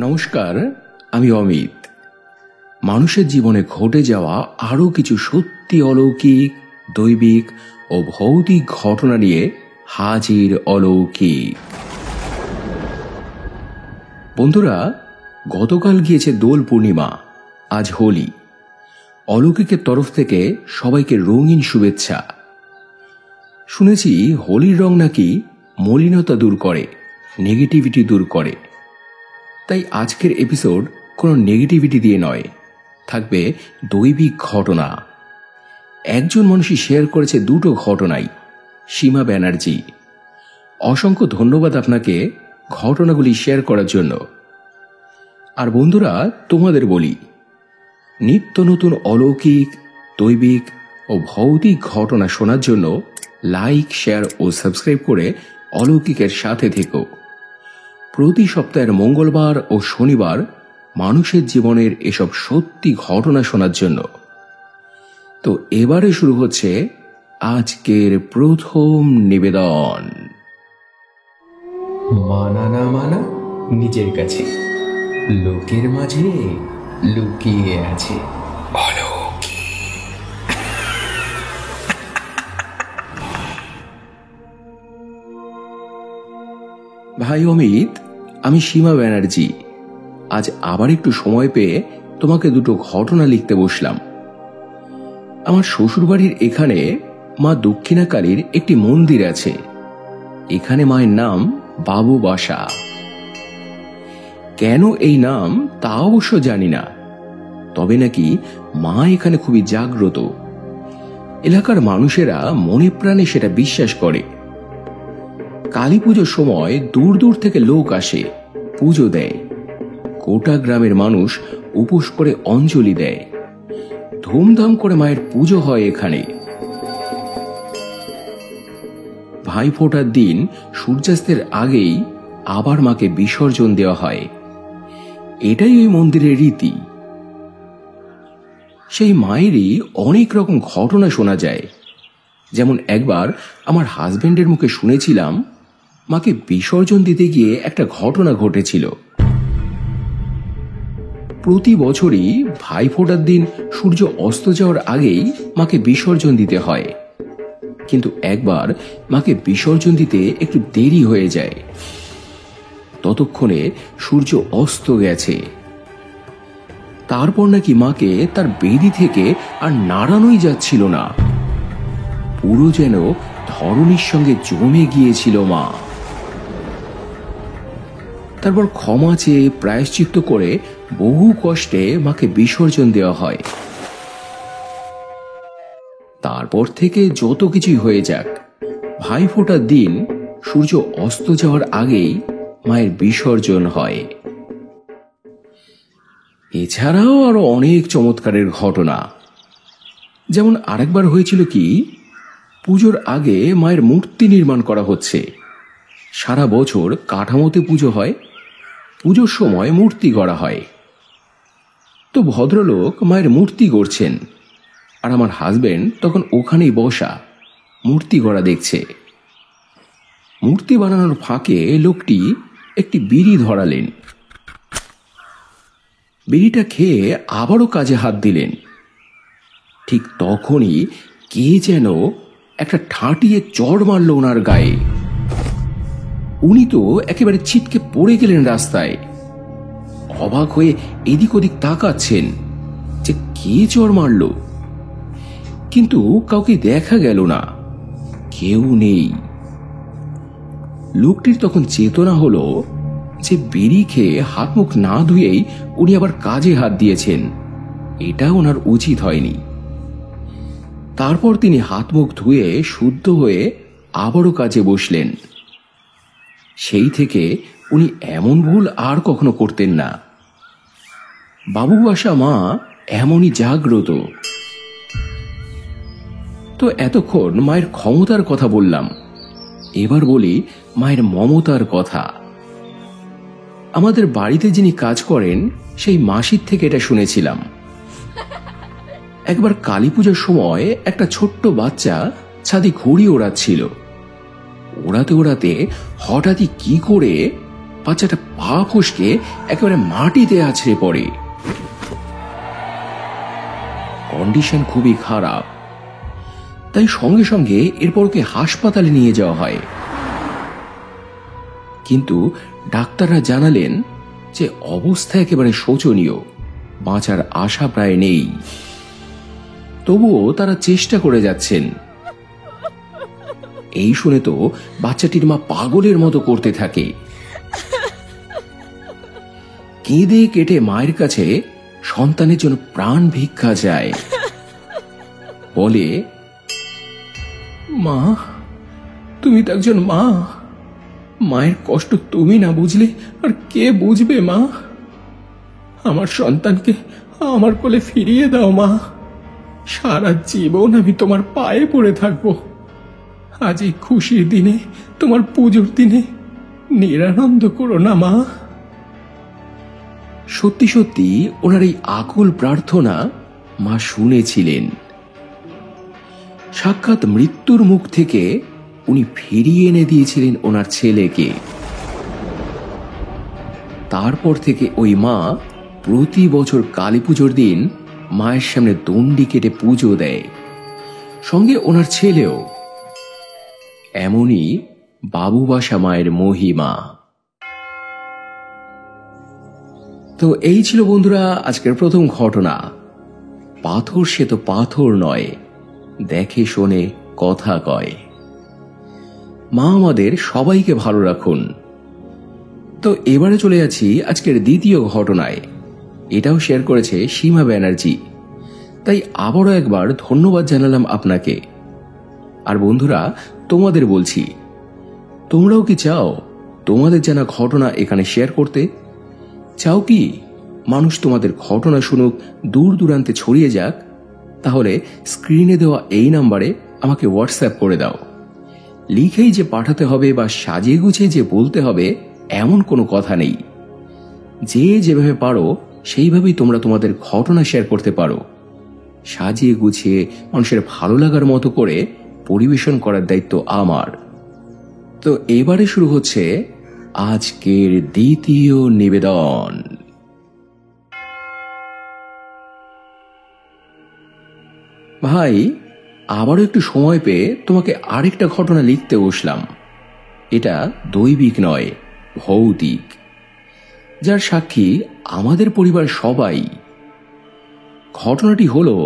নমস্কার, আমি অমিত। মানুষের জীবনে ঘটে যাওয়া আরো কিছু সত্যি অলৌকিক, দৈবিক ও ভৌতিক ঘটনা নিয়ে হাজির অলৌকিক। বন্ধুরা, গতকাল গিয়েছে দোল পূর্ণিমা, আজ হোলি। অলৌকিকের তরফ থেকে সবাইকে রঙিন শুভেচ্ছা। শুনেছি হোলির রং নাকি মলিনতা দূর করে, নেগেটিভিটি দূর করে। তাই আজকের এপিসোড কোনো নেগেটিভিটি দিয়ে নয়, থাকবে দৈবিক ঘটনা। একজন মানুষই শেয়ার করেছে দুটো ঘটনাই, সীমা ব্যানার্জি। অসংখ্য ধন্যবাদ আপনাকে ঘটনাগুলি শেয়ার করার জন্য। আর বন্ধুরা, তোমাদের বলি, নিত্য নতুন অলৌকিক, দৈবিক ও ভৌতিক ঘটনা শোনার জন্য লাইক, শেয়ার ও সাবস্ক্রাইব করে অলৌকিকের সাথে থেকো। প্রতি সপ্তাহের মঙ্গলবার ও শনিবার মানুষের জীবনের এসব সত্যি ঘটনা শোনার জন্য। তো এবারে শুরু হচ্ছে আজকের প্রথম নিবেদন। মানা না মানা নিজের কাছে, লোকের মাঝে লুকিয়ে আছে ভাই অমিত, আমি সীমা ব্যানার্জি। আজ আবার একটু সময় পেয়ে তোমাকে দুটো ঘটনা লিখতে বসলাম। আমার শ্বশুরবাড়ির এখানে মা দক্ষিণা কালীর একটি মন্দির আছে। এখানে মায়ের নাম বাবু বাসা। কেন এই নাম তা অবশ্য জানি না, তবে নাকি মা এখানে খুবই জাগ্রত। এলাকার মানুষেরা মনে প্রাণে সেটা বিশ্বাস করে। কালী পুজোর সময় দূর দূর থেকে লোক আসে, পুজো দেয়। গোটা গ্রামের মানুষ উপোস করে অঞ্জলি দেয়। ধুমধাম করে মায়ের পুজো হয় এখানে। ভাইফোঁটার দিন সূর্যাস্তের আগেই আবার মাকে বিসর্জন দেওয়া হয়। এটাই ওই মন্দিরের রীতি। সেই মায়েরই অনেক রকম ঘটনা শোনা যায়। যেমন একবার আমার হাজবেন্ডের মুখে শুনেছিলাম, মাকে বিসর্জন দিতে গিয়ে একটা ঘটনা ঘটেছিল। প্রতি বছরই ভাইফোঁটার দিন সূর্য অস্ত যাওয়ার আগেই মাকে বিসর্জন দিতে হয়, কিন্তু একবার মাকে বিসর্জন দিতে একটু দেরি হয়ে যায়। ততক্ষণে সূর্য অস্ত গেছে। তারপর নাকি মাকে তার বেদি থেকে আর নাড়ানোই যাচ্ছিল না। পুরো যেন ধরণীর সঙ্গে জমে গিয়েছিল মা। তারপর ক্ষমা চেয়ে প্রায়শ্চিত্ত করে বহু কষ্টে মাকে বিসর্জন দেওয়া হয়। তারপর থেকে যত কিছুই হয়ে যাক, ভাইফোঁটার দিন সূর্য অস্ত যাওয়ার আগেই মায়ের বিসর্জন হয়। এছাড়াও আরো অনেক চমৎকারের ঘটনা। যেমন আরেকবার হয়েছিল কি, পুজোর আগে মায়ের মূর্তি নির্মাণ করা হচ্ছে। সারা বছর কাঠামোতে পুজো হয়, পুজোর সময় মূর্তি গড়া হয়। তো ভদ্রলোক মায়ের মূর্তি গড়ছেন, আর আমার হাজবেন্ড তখন ওখানেই বসা, মূর্তি গড়া দেখছে। মূর্তি বানানোর ফাঁকে লোকটি একটি বিড়ি ধরালেন। বিড়িটা খেয়ে আবারও কাজে হাত দিলেন। ঠিক তখনই কে যেন একটা ঠাঁটিয়ে চড় মারল ওনার গায়ে। উনি তো একেবারে ছিটকে পড়ে গেলেন রাস্তায়। অবাক হয়ে এদিক ওদিক তাকাচ্ছেন যে কে চড় মারল, কিন্তু কাউকে দেখা গেল না, কেউ নেই। লোকটির তখন চেতনা হলো যে বিড়ি খেয়ে হাত মুখ না ধুয়েই উনি আবার কাজে হাত দিয়েছেন, এটা ওনার উচিত হয়নি। তারপর তিনি হাত মুখ ধুয়ে শুদ্ধ হয়ে আবারও কাজে বসলেন। সেই থেকে উনি এমন ভুল আর কখনো করতেন না। বাবু বাসা মা এমনই জাগ্রত। তো এতক্ষণ মায়ের ক্ষমতার কথা বললাম, এবার বলি মায়ের মমতার কথা। আমাদের বাড়িতে যিনি কাজ করেন সেই মাসির থেকে এটা শুনেছিলাম। একবার কালী পুজোর সময় একটা ছোট্ট বাচ্চা ছাদে ঘুড়ি ওড়াচ্ছিল। ওড়াতে ওড়াতে হঠাৎই কি করে বাচ্চাটা পা ফসকে একেবারে মাটিতে আছড়ে পড়ে। কন্ডিশন খুবই খারাপ, তাই সঙ্গে সঙ্গে এরপর ওকে হাসপাতালে নিয়ে যাওয়া হয়। কিন্তু ডাক্তাররা জানালেন যে অবস্থা একেবারে শোচনীয়, বাঁচার আশা প্রায় নেই। তবুও তারা চেষ্টা করে যাচ্ছেন। এই শুনে তো বাচ্চাটির মা পাগলের মতো করতে থাকে। কেঁদে কেটে মায়ের কাছে সন্তানের জন্য প্রাণ ভিক্ষা যায়, বলে, মা, তুমি তো একজন মা, মায়ের কষ্ট তুমি না বুঝলে আর কে বুঝবে মা? আমার সন্তানকে আমার কোলে ফিরিয়ে দাও মা, সারা জীবন আমি তোমার পায়ে পড়ে থাকবো। আজ এই খুশির দিনে, তোমার পুজোর দিনে নিরানন্দ করো না মা। সত্যি সত্যি ওনার এই আকুল প্রার্থনা মা শুনেছিলেন। সাক্ষাৎ মৃত্যুর মুখ থেকে উনি ফিরিয়ে এনে দিয়েছিলেন ওনার ছেলেকে। তারপর থেকে ওই মা প্রতি বছর কালী পুজোর দিন মায়ের সামনে দণ্ডি কেটে পুজো দেয়, সঙ্গে ওনার ছেলেও। এমনই বাবুবাসা মায়ের মহিমা। তো এই ছিল বন্ধুরা আজকের প্রথম ঘটনা। পাথর সে তো পাথর নয়, দেখে শোনে কথা কয়। মা আমাদের সবাইকে ভালো রাখুন। তো এবারে চলে যাচ্ছি আজকের দ্বিতীয় ঘটনায়। এটাও শেয়ার করেছে সীমা ব্যানার্জি, তাই আবারও একবার ধন্যবাদ জানালাম আপনাকে। আর বন্ধুরা, তোমাদের বলছি, তোমরাও কি চাও তোমাদের জানা ঘটনা এখানে শেয়ার করতে? চাও কি মানুষ তোমাদের ঘটনা শুনুক, দূর দূরান্তে ছড়িয়ে যাক? তাহলে স্ক্রিনে দেওয়া এই নাম্বারে আমাকে হোয়াটসঅ্যাপ করে দাও। লিখেই যে পাঠাতে হবে বা সাজিয়ে গুছিয়ে যে বলতে হবে এমন কোনো কথা নেই। যে যেভাবে পারো সেইভাবেই তোমরা তোমাদের ঘটনা শেয়ার করতে পারো। সাজিয়ে গুছিয়ে মানুষের ভালো লাগার মতো করে পরিবেশন করার দায়িত্ব আমার। তো এবারে শুরু হচ্ছে আজকের দ্বিতীয় নিবেদন। ভাই, আবারও একটু সময় পেয়ে তোমাকে আরেকটা ঘটনা লিখতে বসলাম। এটা দৈবিক নয়, ভৌতিক, যার সাক্ষী আমাদের পরিবার সবাই। ঘটনাটি হলো,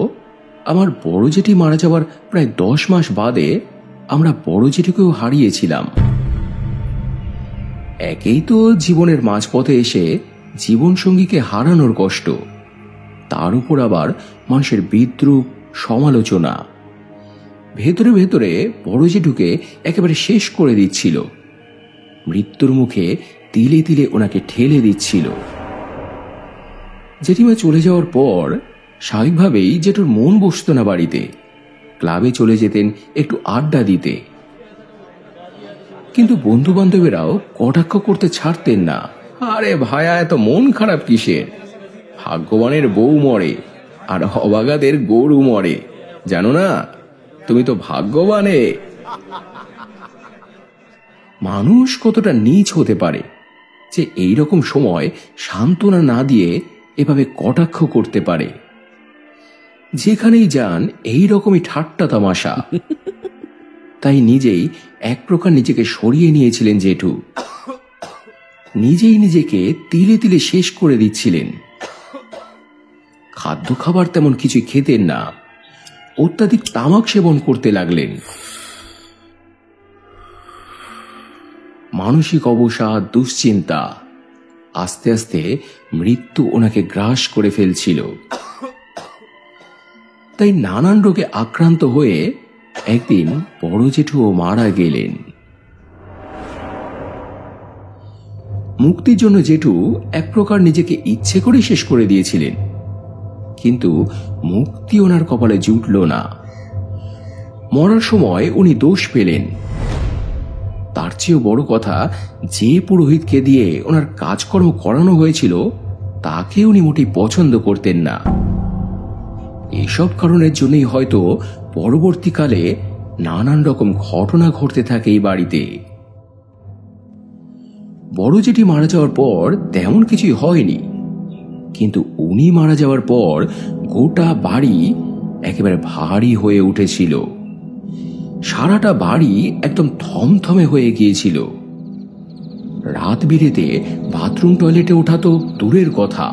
আমার বড় জেঠি মারা যাওয়ার প্রায় 10 মাস বাদে আমরা বড় জেঠিকেও হারিয়েছিলাম। একেই তো জীবনের মাঝপথে এসে জীবনসঙ্গীকে হারানোর কষ্ট, তার উপর আবার মানুষের বিদ্রূপ, সমালোচনা। ভেতরে ভেতরে বড় জেঠুকে একেবারে শেষ করে দিচ্ছিল। মৃত্যুর মুখে তিলে তিলে ওনাকে ঠেলে দিচ্ছিল। জেঠিমা চলে যাওয়ার পর স্বাভাবিকভাবেই জেঠুর মন বসত না বাড়িতে। ক্লাবে চলে যেতেন একটু আড্ডা দিতে, কিন্তু বন্ধু বান্ধবেরাও কটাক্ষ করতে ছাড়তেন না। আরে ভায়া, এত মন খারাপ কিসের? ভাগ্যবানের বউ মরে আর অবাগাদের গরু মরে, জানো না? তুমি তো ভাগ্যবানে। মানুষ কতটা নীচ হতে পারে যে এইরকম সময় সান্ত্বনা না দিয়ে এভাবে কটাক্ষ করতে পারে। যেখানেই যান এই রকমই ঠাট্টা তামাশা। তাই নিজেই এক প্রকার নিজেকে সরিয়ে নিয়েছিলেন জেঠু। নিজেই নিজেকে তিলে তিলে শেষ করে দিচ্ছিলেন। খাদ্য খাবার তেমন কিছু খেতেন না, অত্যাধিক তামাক সেবন করতে লাগলেন। মানসিক অবসাদ, দুশ্চিন্তা, আস্তে আস্তে মৃত্যু ওনাকে গ্রাস করে ফেলছিল। তাই নানান রোগে আক্রান্ত হয়ে একদিন বড় জেঠুও মারা গেলেন। মুক্তির জন্য জেঠু এক প্রকার নিজেকে ইচ্ছে করে শেষ করে দিয়েছিলেন, কিন্তু মুক্তি ওনার কপালে জুটল না। মরার সময় উনি দোষ পেলেন। তার চেয়েও বড় কথা, যে পুরোহিতকে দিয়ে ওনার কাজকর্ম করানো হয়েছিল তাকে উনি মোটেই পছন্দ করতেন না। এসব কারণের জন্যই হয়তো পরবর্তীকালে নানান রকম ঘটনা ঘটতে থাকে এই বাড়িতে। বড় জেঠি মারা যাওয়ার পর তেমন কিছুই হয়নি, কিন্তু উনি মারা যাওয়ার পর গোটা বাড়ি একেবারে ভারী হয়ে উঠেছিল। সারাটা বাড়ি একদম থমথমে হয়ে গিয়েছিল। রাত বিরেতে বাথরুম টয়লেটে ওঠা তো দূরের কথা,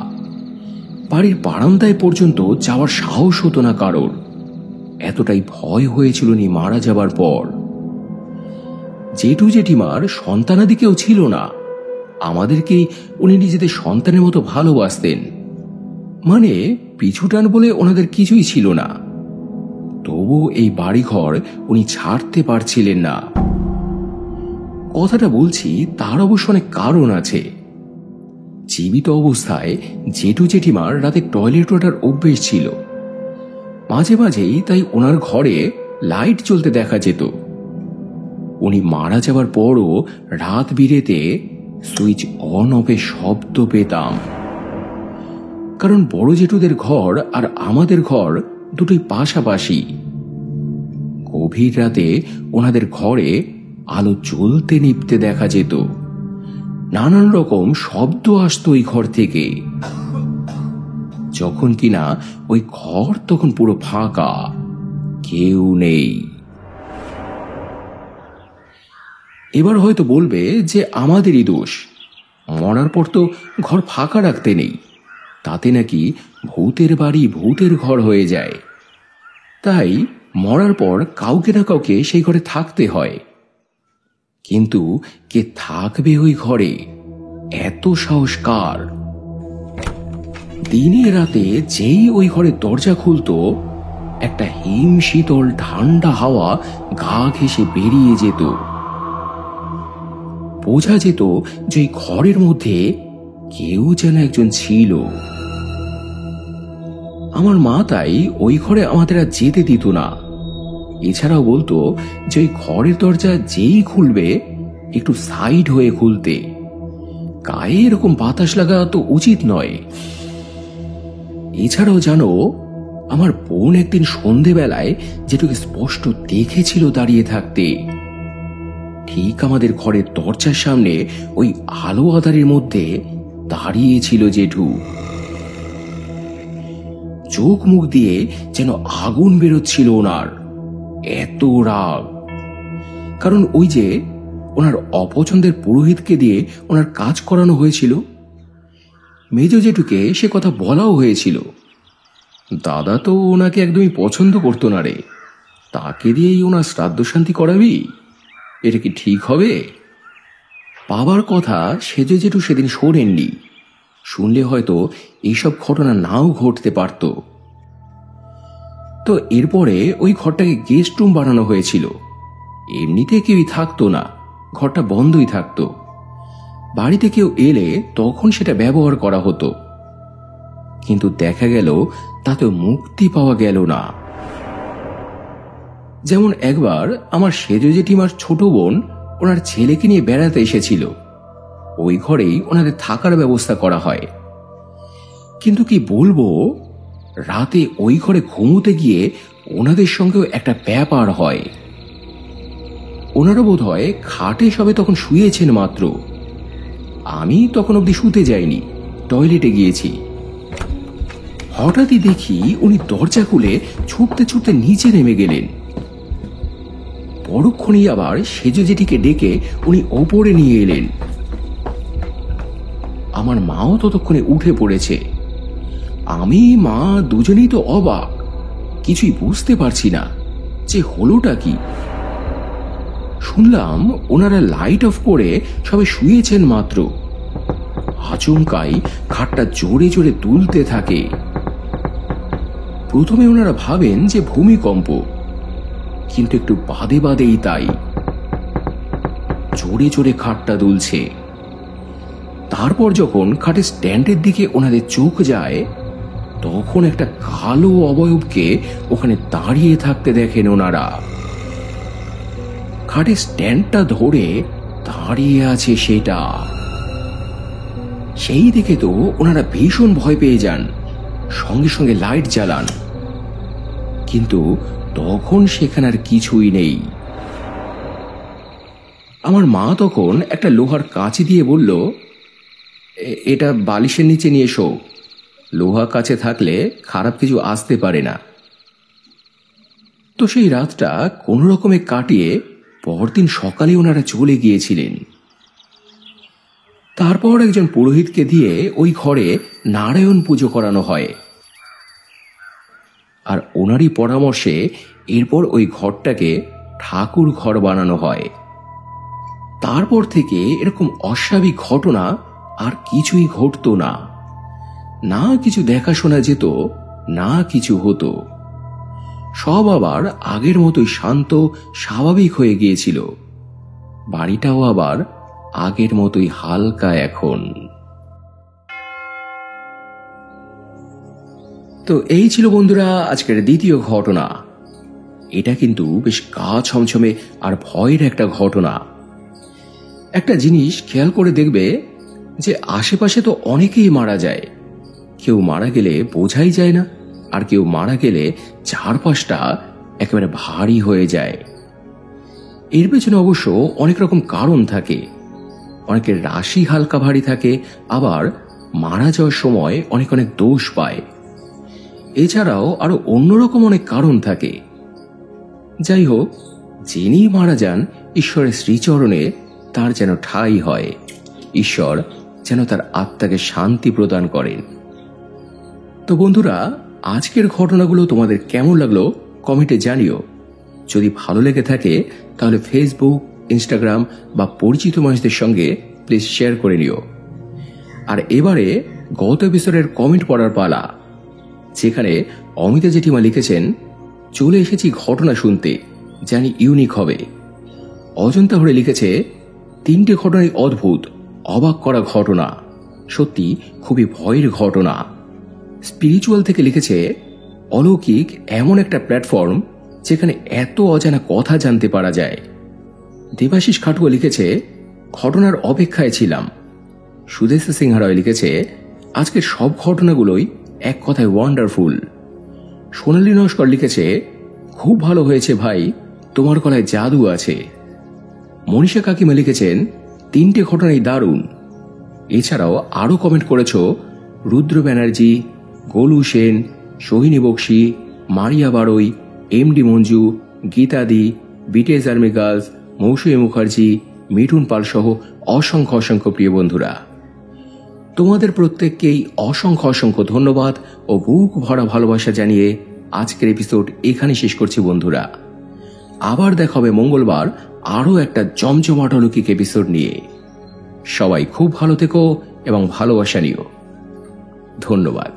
বাড়ির বারান্দায় পর্যন্ত যাওয়ার সাহস হতো না কারোর। এতটাই ভয় হয়েছিল উনি মারা যাবার পর। জেঠু জেঠিমার সন্তানাদি কেউ ছিল না, আমাদেরকেই উনি নিজেদের সন্তানের মতো ভালোবাসতেন। মানে পিছুটান বলে ওনাদের কিছুই ছিল না। তবু এই বাড়িঘর উনি ছাড়তে পারছিলেন না। কথাটা বলছি তার অবশ্য অনেক কারণ আছে। জীবিত অবস্থায় জেঠু জেঠিমার রাতে টয়লেট ওঠার অভ্যেস ছিল, মাঝে মাঝেই তাই ওনার ঘরে লাইট জ্বলতে দেখা যেত। উনি মারা যাওয়ার পরও রাত বিরেতে সুইচ অন অফের শব্দ পেতাম। কারণ বড় জেঠুদের ঘর আর আমাদের ঘর দুটোই পাশাপাশি। গভীর রাতে ওনাদের ঘরে আলো জ্বলতে নিভতে দেখা যেত, নানান রকম শব্দ আসতো ওই ঘর থেকে। যখন কিনা ওই ঘর তখন পুরো ফাঁকা, কেউ নেই। এবার হয়তো বলবে যে আমাদেরই দোষ, মরার পর তো ঘর ফাঁকা রাখতে নেই, তাতে নাকি ভূতের বাড়ি ভূতের ঘর হয়ে যায়। তাই মরার পর কাউকে না কাউকে সেই ঘরে থাকতে হয়। কিন্তু কে থাকবে ওই ঘরে, এত সাহস কার? দিনে রাতে যেই ওই ঘরের দরজা খুলতো, একটা হিম শীতল ঠান্ডা হাওয়া গা ঘেঁষে বেরিয়ে যেত। বোঝা যেত যে ঘরের মধ্যে কেউ যেন একজন ছিল। আমার মা তাই ওই ঘরে আমাদের আর যেতে দিত না। এছাড়াও বলতো যে ওই ঘরের দরজা যেই খুলবে একটু সাইড হয়ে খুলতে, গায়ে এরকম বাতাস লাগা তো উচিত নয়। এছাড়াও জানো, আমার বোন একদিন সন্ধেবেলায় যেটুকু স্পষ্ট দেখেছিল দাঁড়িয়ে থাকতে, ঠিক আমাদের ঘরের দরজার সামনে ওই আলো আঁধারের মধ্যে দাঁড়িয়েছিল জেঠু। চোখ মুখ দিয়ে যেন আগুন বেরোচ্ছিল ওনার, এত রাগ। কারণ ওই যে ওনার অপছন্দের পুরোহিতকে দিয়ে ওনার কাজ করানো হয়েছিল, মেজ জেঠুকে সে কথা বলাও হয়েছিল। দাদা তো ওনাকে একদমই পছন্দ করতো না রে, তাকে দিয়েই ওনার শ্রাদ্ধ শান্তি করাবি? এটা কি ঠিক হবে? বাবার কথা সেজ জেঠু সেদিন শোনেননি, শুনলে হয়তো এইসব ঘটনা নাও ঘটতে পারত। তো এরপরে ওই ঘরটাকে গেস্ট রুম বানানো হয়েছিল। এমনিতে কেউই থাকতো না, ঘরটা বন্ধই থাকতো। বাড়িতে কেউ এলে তখন সেটা ব্যবহার করা হতো, কিন্তু দেখা গেল তাতেও মুক্তি পাওয়া গেল না। যেমন একবার আমার সেজ জেঠিমার ছোট বোন ওনার ছেলেকে নিয়ে বেড়াতে এসেছিল। ওই ঘরেই ওনাদের থাকার ব্যবস্থা করা হয়। কিন্তু কি বলবো, রাতে ওই ঘরে ঘুমোতে গিয়ে ওনাদের সঙ্গেও একটা ব্যাপার হয়। ওনারা বোধ হয় খাটে সবে তখন শুয়েছেন মাত্র। আমি তখন অব্দি শুতে যাইনি, টয়লেটে গিয়েছি। হঠাৎই দেখি উনি দরজা খুলে ছুটতে ছুটতে নিচে নেমে গেলেন। পরক্ষণেই আবার সেজ জেঠিকে ডেকে উনি ওপরে নিয়ে এলেন। আমার মাও ততক্ষণে উঠে পড়েছে। আমি মা দুজনেই তো অবাক, কিছুই বুঝতে পারছি না যে হলোটা কি। শুনলাম ওনারা লাইট অফ করে সবে শুয়েছেন মাত্র। আচমকাই খাটটা জোরে জোরে দুলতে থাকে। প্রথমে ওনারা ভাবেন যে ভূমিকম্প, কিন্তু একটু বাদে বাদেই তাই। জোরে জোরে খাটটা দুলছে। তারপর যখন খাটের স্ট্যান্ডের দিকে ওনাদের চোখ যায়, তখন একটা কালো অবয়বকে ওখানে দাঁড়িয়ে থাকতে দেখেন ওনারা। খাটের স্ট্যান্ডটা ধরে দাঁড়িয়ে আছে সেটা। সেই দেখে তো ওনারা ভীষণ ভয় পেয়ে যান, সঙ্গে সঙ্গে লাইট জ্বালান। কিন্তু তখন সেখানে আর কিছুই নেই। আমার মা তখন একটা লোহার কাঁচি দিয়ে বলল, এটা বালিশের নিচে নিয়ে এসো, লোহা কাছে থাকলে খারাপ কিছু আসতে পারে না। তো সেই রাতটা কোনো রকমে কাটিয়ে পরদিন সকালে ওনারা চলে গিয়েছিলেন। তারপর একজন পুরোহিতকে দিয়ে ওই ঘরে নারায়ণ পুজো করানো হয়, আর ওনারই পরামর্শে এরপর ওই ঘরটাকে ঠাকুর ঘর বানানো হয়। তারপর থেকে এরকম অস্বাভাবিক ঘটনা আর কিছুই ঘটতো না, না কিছু দেখাশোনা যেত, না কিছু হতো। সব আবার আগের মতোই শান্ত স্বাভাবিক হয়ে গিয়েছিল। বাড়িটাও আবার আগের মতোই হালকা এখন। তো এই ছিল বন্ধুরা আজকের দ্বিতীয় ঘটনা। এটা কিন্তু বেশ গা ছমছমে আর ভয়ের একটা ঘটনা। একটা জিনিস খেয়াল করে দেখবে যে আশেপাশে তো অনেকেই মারা যায়, কেউ মারা গেলে বোঝাই যায় না, আর কেউ মারা গেলে চারপাশটা একেবারে ভারী হয়ে যায়। এর পেছনে অবশ্য অনেক রকম কারণ থাকে। অনেকের রাশি হালকা ভারী থাকে, আবার মারা যাওয়ার সময় অনেক অনেক দোষ পায়। এছাড়াও আরো অন্যরকম অনেক কারণ থাকে। যাই হোক, যিনি মারা যান ঈশ্বরের শ্রীচরণে তার যেন ঠাঁই হয়, ঈশ্বর যেন তার আত্মাকে শান্তি প্রদান করেন। তো বন্ধুরা, আজকের ঘটনাগুলো তোমাদের কেমন লাগলো কমেন্টে জানিও। যদি ভালো লেগে থাকে তাহলে ফেসবুক, ইনস্টাগ্রাম বা পরিচিত মানুষদের সঙ্গে প্লিজ শেয়ার করে নিও। আর এবারে গত এপিসোডের কমেন্ট পড়ার পালা, যেখানে অমিতা জেঠিমা লিখেছেন, চলে এসেছি ঘটনা শুনতে, জানি ইউনিক হবে। অজন্তা হরে লিখেছে, 3টে ঘটনাই অদ্ভুত, অবাক করা ঘটনা, সত্যি খুবই ভয়ের ঘটনা। স্পিরিচুয়াল থেকে লিখেছে, অলৌকিক এমন একটা প্ল্যাটফর্ম যেখানে এত অজানা কথা জানতে পারা যায়। দেবাশিস খাটুয়া লিখেছে, ঘটনার অপেক্ষায় ছিলাম। সুদেশা সিংহা রয় লিখেছে, আজকের সব ঘটনাগুলোই এক কথায় ওয়ান্ডারফুল। সোনালী নস্কর লিখেছে, খুব ভালো হয়েছে ভাই, তোমার গলায় জাদু আছে। মনীষা কাকিমা লিখেছেন, 3টে ঘটনাই দারুণ। এছাড়াও আরও কমেন্ট করেছ রুদ্র ব্যানার্জি, গোলু সেন, সোহিনী বক্সি, মারিয়া বারই, এমডি মঞ্জু, গীতাদি, বিটেজ আর্মি গার্লস, মৌসুমী মুখার্জি, মিঠুন পাল সহ অসংখ্য অসংখ্য প্রিয় বন্ধুরা, তোমাদের প্রত্যেককেই অসংখ্য অসংখ্য ধন্যবাদ ও বুক ভরা ভালোবাসা জানিয়ে আজকের এপিসোড এখানে শেষ করছি বন্ধুরা। আবার দেখা হবে মঙ্গলবার আরও একটা জমজমাট অলৌকিক এপিসোড নিয়ে। সবাই খুব ভালো থেকো এবং ভালোবাসা নিও। ধন্যবাদ।